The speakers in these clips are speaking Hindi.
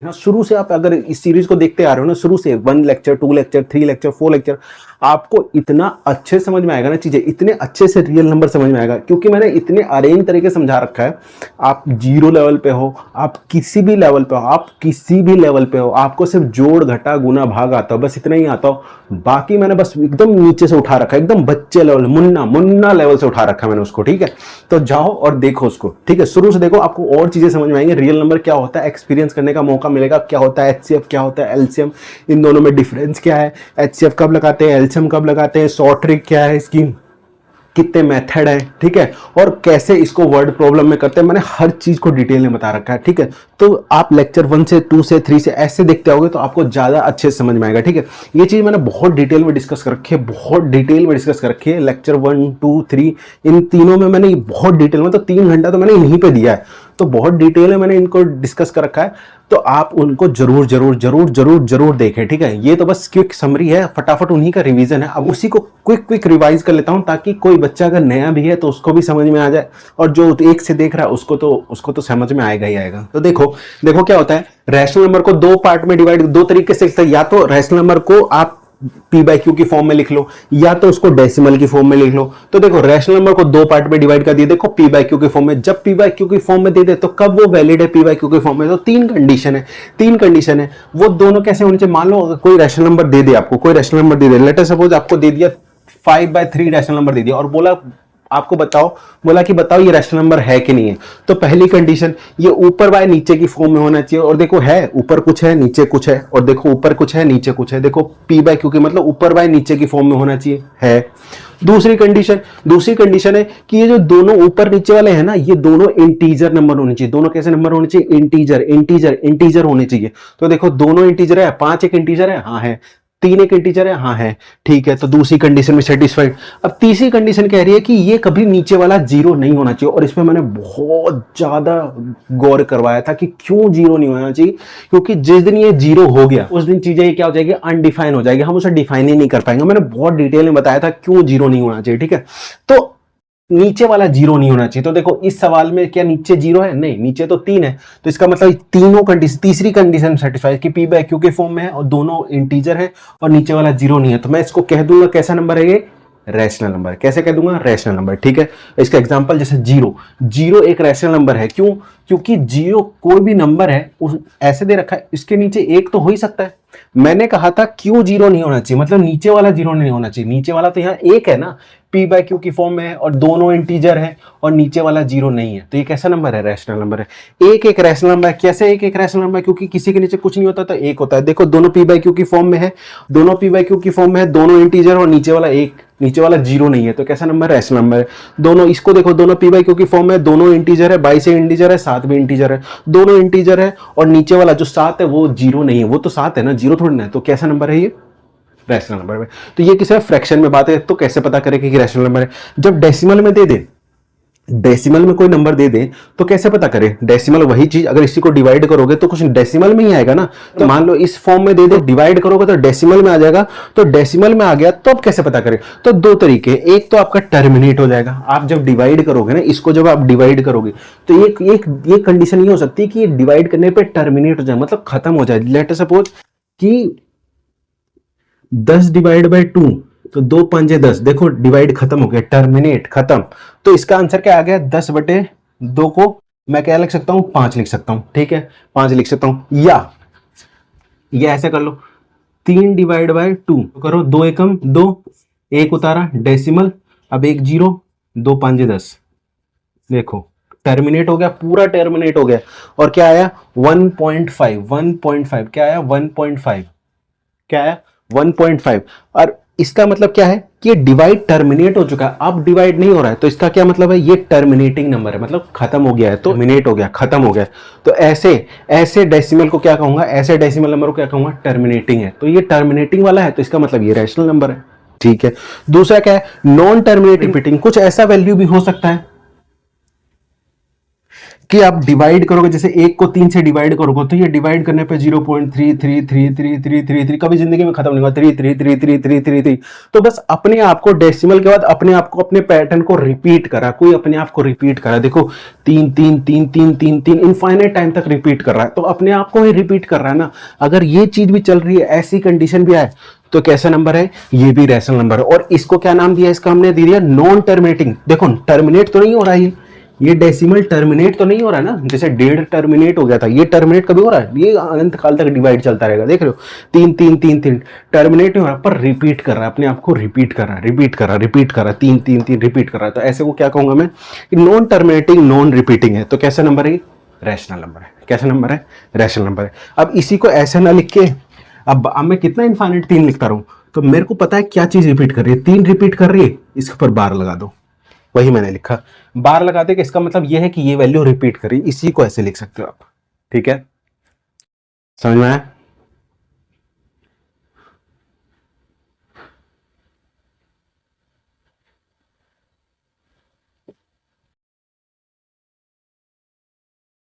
हाँ, शुरू से आप अगर इस सीरीज को देखते आ रहे हो ना, शुरू से 1 लेक्चर, 2 लेक्चर, 3 लेक्चर, 4 लेक्चर, आपको इतना अच्छे समझ में आएगा ना चीजें, इतने अच्छे से रियल नंबर समझ में आएगा, क्योंकि मैंने इतने अरेंज तरीके समझा रखा है। आप जीरो लेवल पे हो, आप किसी भी लेवल पे हो, आप किसी भी लेवल पे हो, आपको सिर्फ जोड़ घटा गुना भाग आता हो, बस इतना ही आता हो। बाकी मैंने बस एकदम नीचे से उठा रखा है, एकदम बच्चे लेवल, मुन्ना मुन्ना लेवल से उठा रखा है मैंने उसको। ठीक है, तो जाओ और देखो उसको। ठीक है, शुरू से देखो, आपको और चीजें समझ में आएंगी, रियल नंबर क्या होता है, एक्सपीरियंस करने का मौका मिलेगा, क्या होता है एचसीएफ, क्या होता है एलसीएम, इन दोनों में डिफरेंस क्या है, एचसीएफ कब लगाते हैं, एलसीएम कब लगाते हैं, शॉर्ट ट्रिक क्या है इसकी, कितने मेथड है, ठीक है, और कैसे इसको वर्ड प्रॉब्लम में करते हैं, मैंने हर चीज को डिटेल में बता रखा है। ठीक है, तो आप लेक्चर 1 से 2 से 3 से ऐसे देखते आओगे तो आपको ज्यादा अच्छे से समझ में आएगा। ठीक है, ये चीज मैंने बहुत डिटेल में डिस्कस कर रखी है, बहुत डिटेल में डिस्कस कर रखी है। लेक्चर 1, 2, 3 इन तीनों में मैंने बहुत डिटेल में, तो 3 घंटा तो मैंने यहीं पे दिया है, तो बहुत डिटेल में मैंने इनको डिस्कस कर रखा है। तो आप उनको जरूर जरूर जरूर जरूर जरूर देखें। ठीक है, ये तो बस क्विक समरी है, फटाफट उन्हीं का रिवीजन है। अब उसी को क्विक क्विक रिवाइज कर लेता हूं, ताकि कोई बच्चा अगर नया भी है तो उसको भी समझ में आ जाए, और जो एक से देख रहा है उसको तो समझ में आएगा ही आएगा। तो देखो देखो क्या होता है, रैशनल नंबर को दो पार्ट में डिवाइड दो तरीके से लिखते हैं। या तो रैशनल नंबर को आप पी बाई क्यू की फॉर्म में लिख लो, या तो उसको डेसिमल की फॉर्म में लिख लो। तो देखो रैशनल नंबर को दो पार्ट में डिवाइड कर दिया, देखो पी बाई क्यू की फॉर्म में। जब पी बाई क्यू की फॉर्म में दे दे तो कब वो वैलिड है पी बाई क्यू की फॉर्म में? तो तीन कंडीशन है। वो दोनों कैसे होने चाहिए? मान लो अगर कोई रैशनल नंबर दे दे आपको, कोई रैशनल नंबर दे दे, लेट अस सपोज आपको दे दिया 5/3 रैशनल नंबर दे दिया, और बोला आपको बोला कि बताओ ये रैशनल नंबर है कि नहीं है। तो पहली कंडीशन, ये ऊपर बाय नीचे की फॉर्म में होना चाहिए। और देखो है, ऊपर कुछ है नीचे कुछ है, और देखो ऊपर कुछ है नीचे कुछ है। देखो पी बाय क्यू की मतलब ऊपर बाय नीचे की फॉर्म में होना चाहिए, है। दूसरी कंडीशन है कि ये जो दोनों ऊपर नीचे वाले हैं ना, ये दोनों इंटीजर नंबर होने चाहिए। दोनों कैसे नंबर होने चाहिए? इंटीजर होने चाहिए। तो देखो दोनों इंटीजर है, 5 एक इंटीजर है, हाँ है। 3 एक इंटीजर है, हाँ है। ठीक है, तो दूसरी कंडीशन में सेटिस्फाइड। अब तीसरी कंडीशन कह रही है कि ये कभी नीचे वाला जीरो नहीं होना चाहिए, और इसमें मैंने बहुत ज्यादा गौर करवाया था कि क्यों जीरो नहीं होना चाहिए। क्योंकि जिस दिन ये जीरो हो गया उस दिन चीजें क्या हो जाएगी? अनडिफाइन हो जाएगी, हम उसे डिफाइन ही नहीं कर पाएंगे। मैंने बहुत डिटेल में बताया था क्यों जीरो नहीं होना चाहिए। ठीक है, तो नीचे वाला जीरो नहीं होना चाहिए। तो देखो इस सवाल में क्या नीचे जीरो है? नहीं, नीचे तो 3 है। तो इसका मतलब तीनों कंडीशन, तीसरी कंडीशन सेटिस्फाई कि पी बाय क्यू के फॉर्म में है और दोनों इंटीजर है और नीचे वाला जीरो नहीं है। तो मैं इसको कह दूंगा कैसा नंबर है ये? Rational number. कैसे कह दूंगा? Rational number. ठीक है, इसका एग्जांपल जैसे जीरो एक रैशनल नंबर है। क्यों? क्योंकि जीरो कोई भी नंबर है ऐसे दे रखा है, इसके नीचे एक तो हो ही सकता है। मैंने कहा था क्यों जीरो नहीं होना चाहिए, मतलब नीचे वाला जीरो नहीं होना चाहिए। नीचे वाला तो यहाँ एक है ना, पी बाय क्यू की फॉर्म में है और दोनों इंटीजर है और नीचे वाला जीरो नहीं है। तो ये कैसा नंबर है? रैशनल नंबर है। एक रैशनल नंबर है। कैसे एक रैशनल नंबर? क्योंकि किसी के नीचे कुछ नहीं होता तो एक होता है। देखो दोनों पी बाय क्यू की फॉर्म में है, दोनों इंटीजर और नीचे वाला जीरो नहीं है। तो कैसा नंबर? रैशनल नंबर है। दोनों इसको देखो, दोनों पी बाय क्यू की फॉर्म में, दोनों इंटीजर है, 22 इंटीजर है, 7 भी इंटीजर है। दोनों इंटीजर है और नीचे वाला जो 7 है वो जीरो नहीं है। वो तो 7 है ना, जीरो थोड़ी ना है। तो कैसा नंबर है ये? रैशनल नंबर में। तो ये किसी फ्रैक्शन में बात है, तो कैसे पता करें कि रैशनल नंबर है? जब डेसिमल में दे दे, डेसिमल में कोई नंबर दे दे तो कैसे पता करें? डेसिमल वही चीज, अगर इसी को डिवाइड करोगे तो कुछ डेसिमल में ही आएगा ना। तो मान लो इस फॉर्म में दे दे, डिवाइड करोगे तो डेसिमल में आ जाएगा। तो डेसिमल में आ गया तो अब कैसे पता करें? तो दो तरीके, एक तो आपका टर्मिनेट हो जाएगा। आप जब डिवाइड करोगे ना, इसको जब आप डिवाइड करोगे तो एक कंडीशन ये हो सकती है कि ये डिवाइड करने पे टर्मिनेट हो जाए, मतलब खत्म हो जाए। लेट अस सपोज कि 10 डिवाइड बाय 2, तो 2 5 10, देखो डिवाइड खत्म हो गया, टर्मिनेट खत्म। तो इसका आंसर क्या आ गया? 10/2 को मैं क्या लिख सकता हूं? 5 लिख सकता हूं। ठीक है, 5 लिख सकता हूं। या ऐसे कर लो, 3 डिवाइड बाय 2 करो, 2 एकम 2, एक उतारा डेसिमल, अब एक जीरो, 2 5 10, देखो टर्मिनेट हो गया, पूरा टर्मिनेट हो गया। और क्या आया? 1.5 क्या आया? 1.5 क्या आया? 1.5। और इसका मतलब क्या है कि डिवाइड टर्मिनेट हो चुका है, अब डिवाइड नहीं हो रहा है। तो इसका क्या मतलब है? ये टर्मिनेटिंग नंबर है, मतलब खत्म हो गया है, तो टर्मिनेट हो गया, खत्म हो गया। तो ऐसे डेसिमल को क्या कहूंगा? ऐसे डेसिमल नंबर को क्या कहूंगा? टर्मिनेटिंग है। तो ये टर्मिनेटिंग वाला है, तो इसका मतलब ये रैशनल नंबर है। ठीक है, दूसरा क्या है? Non terminating repeating. कुछ ऐसा वैल्यू भी हो सकता है इसके आप डिवाइड करोगे, जैसे एक को 3 से डिवाइड करोगे तो ये डिवाइड करने पे 0.333333 कभी जिंदगी में खत्म नहीं होगा, 3333333। तो बस अपने आप को डेसिमल के बाद अपने आप को अपने पैटर्न को रिपीट करा, कोई अपने आप को रिपीट करा, देखो 3 इनफाइनाइट टाइम तक रिपीट कर रहा है, तो अपने आप को ही रिपीट कर रहा है ना। अगर ये चीज भी चल रही है, ऐसी कंडीशन भी आए, तो कैसा नंबर है, ये भी रैशनल नंबर है। और इसको क्या नाम दिया, इसका हमने दे दिया नॉन टर्मिनेटिंग। देखो टर्मिनेट तो नहीं हो रहा है, ये डेसिमल टर्मिनेट तो नहीं हो रहा है ना, जैसे 1.5 टर्मिनेट हो गया था, ये टर्मिनेट कभी हो रहा है, ये अनंत काल तक डिवाइड चलता रहेगा, देख रहे हो 3 टर्मिनेट नहीं हो रहा, पर रिपीट कर रहा है, अपने आप को रिपीट कर रहा है, रिपीट कर रहा है, 3 रिपीट कर रहा है। तो ऐसे को क्या कहूंगा मैं, नॉन टर्मिनेटिंग नॉन रिपीटिंग है। तो कैसा नंबर है, रैशनल नंबर है। कैसा नंबर है, रैशनल नंबर है। अब इसी को ऐसे ना लिख के, अब मैं कितना इनफाइनाइट 3 लिखता रहूं, तो मेरे को पता है क्या चीज रिपीट कर रही है, 3 रिपीट कर रही है, इसके ऊपर बार लगा दो, वही मैंने लिखा, बार लगा दे कि इसका मतलब यह है कि ये वैल्यू रिपीट करी, इसी को ऐसे लिख सकते हो आप। ठीक है, समझ में आया।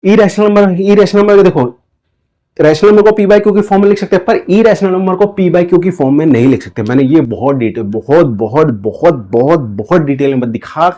इरेशनल नंबर देखो, रैशनल नंबर को पी बाई क्यू की फॉर्म में लिख सकते हैं, पर ई रैशनल नंबर को पी बाई क्यू की फॉर्म में नहीं लिख सकते। मैंने ये बहुत डिटेल बहुत डिटेल में दिखा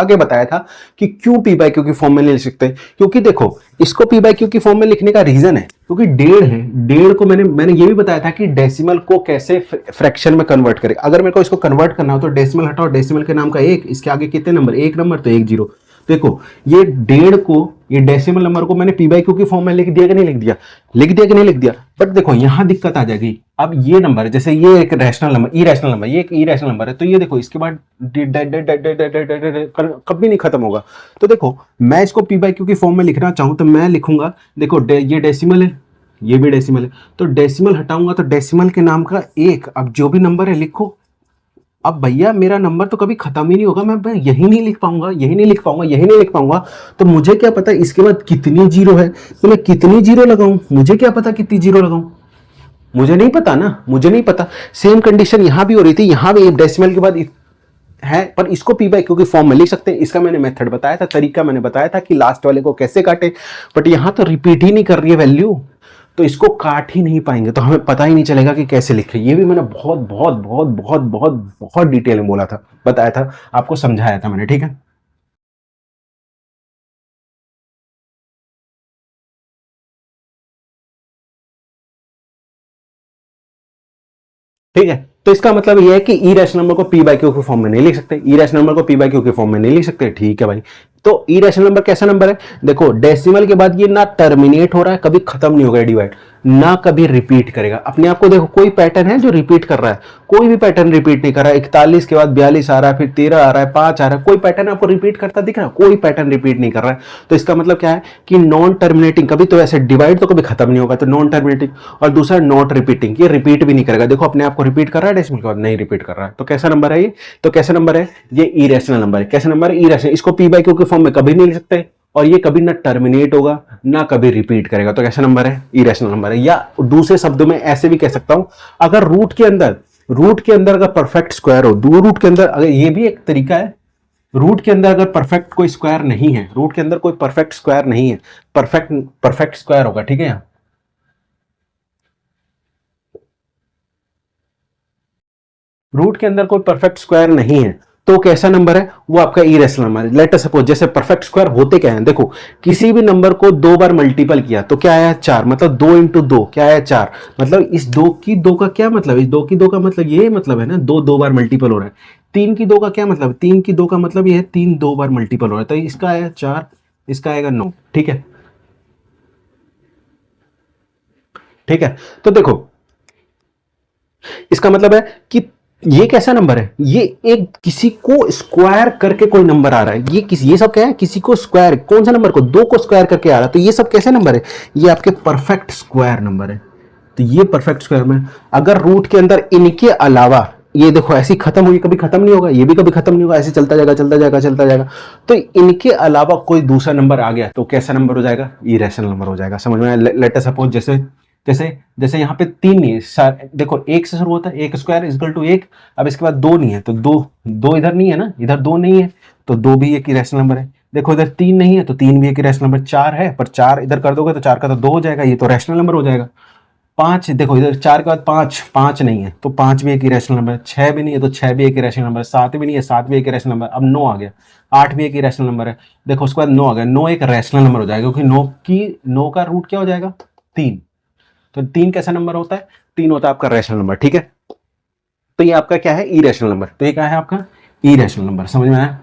के बताया था कि क्यों पी बाई क्यू की फॉर्म में नहीं लिख सकते। क्योंकि देखो, इसको पी बाई क्यू की फॉर्म में लिखने का रीजन है क्योंकि 1.5 है, 1.5 को मैंने ये भी बताया था कि डेसिमल को कैसे फ्रैक्शन में कन्वर्ट करें। अगर मेरे को इसको कन्वर्ट करना हो तो डेसिमल हटाओ, डेसिमल के नाम का 1, इसके आगे कितने नंबर, 1 नंबर, तो 1 0। देखो ये 1.5 को, ये डेसिमल नंबर को मैंने पी बाई क्यू की फॉर्म में लिख दिया कि नहीं लिख दिया, लिख दिया कि नहीं लिख दिया। बट देखो यहां दिक्कत आ जाएगी। अब ये नंबर है, जैसे ये एक रैशनल नंबर, ई रैशनल नंबर, ये एक ई रैशनल नंबर है, तो ये देखो इसके बाद कभी नहीं खत्म होगा। तो देखो मैं इसको पी बाई क्यू की फॉर्म में लिखना चाहूं तो मैं लिखूंगा, देखो ये डेसिमल है, ये भी डेसिमल है, तो डेसिमल हटाऊंगा तो डेसिमल के नाम का 1, अब जो भी नंबर है लिखो। अब भैया मेरा नंबर तो कभी खत्म ही नहीं होगा, मैं यही नहीं लिख पाऊंगा, यही नहीं लिख पाऊंगा, यही नहीं लिख पाऊंगा, तो मुझे क्या पता इसके बाद कितनी जीरो है, तो मैं कितनी जीरो लगाऊं, मुझे क्या पता कितनी जीरो लगाऊं, मुझे नहीं पता ना, मुझे नहीं पता। सेम कंडीशन यहां भी हो रही थी, यहां भी डेसिमल के बाद है, पर इसको पी बाई क्यू की फॉर्म में लिख सकते हैं। इसका मैंने मेथड बताया था, तरीका मैंने बताया था कि लास्ट वाले को कैसे काटे, बट यहां तो रिपीट ही नहीं कर रही है वैल्यू, तो इसको काट ही नहीं पाएंगे, तो हमें पता ही नहीं चलेगा कि कैसे लिखे। ये भी मैंने बहुत डिटेल में बोला था, बताया था, आपको समझाया था मैंने। ठीक है, ठीक है। तो इसका मतलब यह है कि ई रैशनल नंबर को पी बाई क्यू के फॉर्म में नहीं लिख सकते, ई रैशनल नंबर को पी बाई क्यू के फॉर्म में नहीं लिख सकते। ठीक है भाई, तो ई रैशनल नंबर कैसा नंबर है, देखो डेसिमल के बाद ये ना टर्मिनेट हो रहा है, कभी खत्म नहीं होगा डिवाइड, ना कभी रिपीट करेगा। अपने आप को देखो, कोई पैटर्न है जो रिपीट कर रहा है, कोई भी पैटर्न रिपीट नहीं कर रहा है। 41 के बाद 42 आ रहा है, फिर 13 आ रहा है, 5 आ रहा है, कोई पैटर्न आपको रिपीट करता दिख रहा है, कोई पैटर्न रिपीट नहीं कर रहा है। तो इसका मतलब क्या है कि नॉन टर्मिनेटिंग, कभी तो ऐसे डिवाइड तो कभी खत्म नहीं होगा, तो नॉन टर्मिनेटिंग। और दूसरा नॉट रिपीटिंग, ये रिपीट भी नहीं करेगा, देखो अपने आप को रिपीट कर रहा है, डेसिमल के बाद नहीं रिपीट कर रहा है। तो कैसा नंबर है ये, तो कैसा नंबर है ये, इरेशनल नंबर है। कैसा नंबर है, इरेशनल। इसको पी बाई क्यू के फॉर्म में कभी नहीं लिख सकते, और ये कभी ना टर्मिनेट होगा ना कभी रिपीट करेगा। तो कैसा नंबर है, इरेशनल नंबर है। या दूसरे शब्दों में ऐसे भी कह सकता हूं, अगर रूट के अंदर अगर परफेक्ट स्क्वायर हो, दो रूट के अंदर, अगर ये भी एक तरीका है, रूट के अंदर अगर परफेक्ट कोई स्क्वायर नहीं है, रूट के अंदर कोई परफेक्ट स्क्वायर नहीं है, परफेक्ट स्क्वायर होगा, ठीक है। यहां रूट के अंदर कोई परफेक्ट स्क्वायर नहीं है, तो कैसा नंबर है, वो आपका इरेशनल नंबर है। लेट अस सपोज, जैसे परफेक्ट स्क्वायर होते क्या है, देखो किसी भी नंबर को 2 बार मल्टीपल किया तो क्या आया, 4, मतलब 2 इंटू 2 क्या आया, 4। मतलब इस 2 की 2 का क्या मतलब, इस 2 की 2 का मतलब ये मतलब है ना, 2 बार मल्टीपल हो रहा है। 3 की 2 का क्या मतलब, 3 की 2 का मतलब ये है 3 2 बार मल्टीपल हो रहा है, तो इसका आया 4, इसका आएगा 9। ठीक है, ठीक है। तो देखो इसका मतलब है कि ये कैसा नंबर है, ये एक किसी को स्क्वायर करके कोई नंबर आ रहा है, ये सब क्या है, किसी को स्क्वायर, कौन सा नंबर को, 2 को स्क्वायर करके आ रहा है, तो ये सब कैसे नंबर है, ये आपके परफेक्ट स्क्वायर नंबर है। तो ये परफेक्ट स्क्वायर में अगर रूट के अंदर इनके अलावा, ये देखो ऐसी खत्म हुई, कभी खत्म नहीं होगा, ये भी कभी खत्म नहीं होगा, ऐसे चलता जाएगा चलता जाएगा चलता जाएगा, तो इनके अलावा कोई दूसरा नंबर आ गया तो कैसा नंबर हो जाएगा, इरेशनल नंबर हो जाएगा। समझ में, लेट अस सपोज, जैसे जैसे जैसे यहाँ पे 3 नहीं है, देखो 1 से शुरू होता है, 1 स्क्वायर इक्वल टू 1, अब इसके बाद 2 नहीं है, तो 2 इधर नहीं है ना, इधर 2 नहीं है, तो 2 भी एक इरेशनल नंबर है। देखो इधर 3 नहीं है तो 3 भी एक रैशनल नंबर, 4 है पर 4 इधर कर दोगे तो 4 का तो 2 हो जाएगा, ये तो रैशनल नंबर हो जाएगा। 5 देखो इधर 4 के बाद 5, 5 नहीं है तो 5 भी एक इरेशनल नंबर है। 6 भी नहीं है तो 6 भी एक इरेशनल नंबर है। 7 भी नहीं है, 7 भी एक इरेशनल नंबर। अब 9 आ गया, 8 भी एक इरेशनल नंबर है। देखो उसके बाद 9 आ गया, 9 एक रैशनल नंबर हो जाएगा क्योंकि 9 का रूट क्या हो जाएगा, 3। तो 3 कैसा नंबर होता है, 3 होता है आपका रैशनल नंबर, ठीक है। तो ये आपका क्या है, इरेशनल नंबर। तो ये क्या है आपका इरेशनल नंबर, समझ में आया।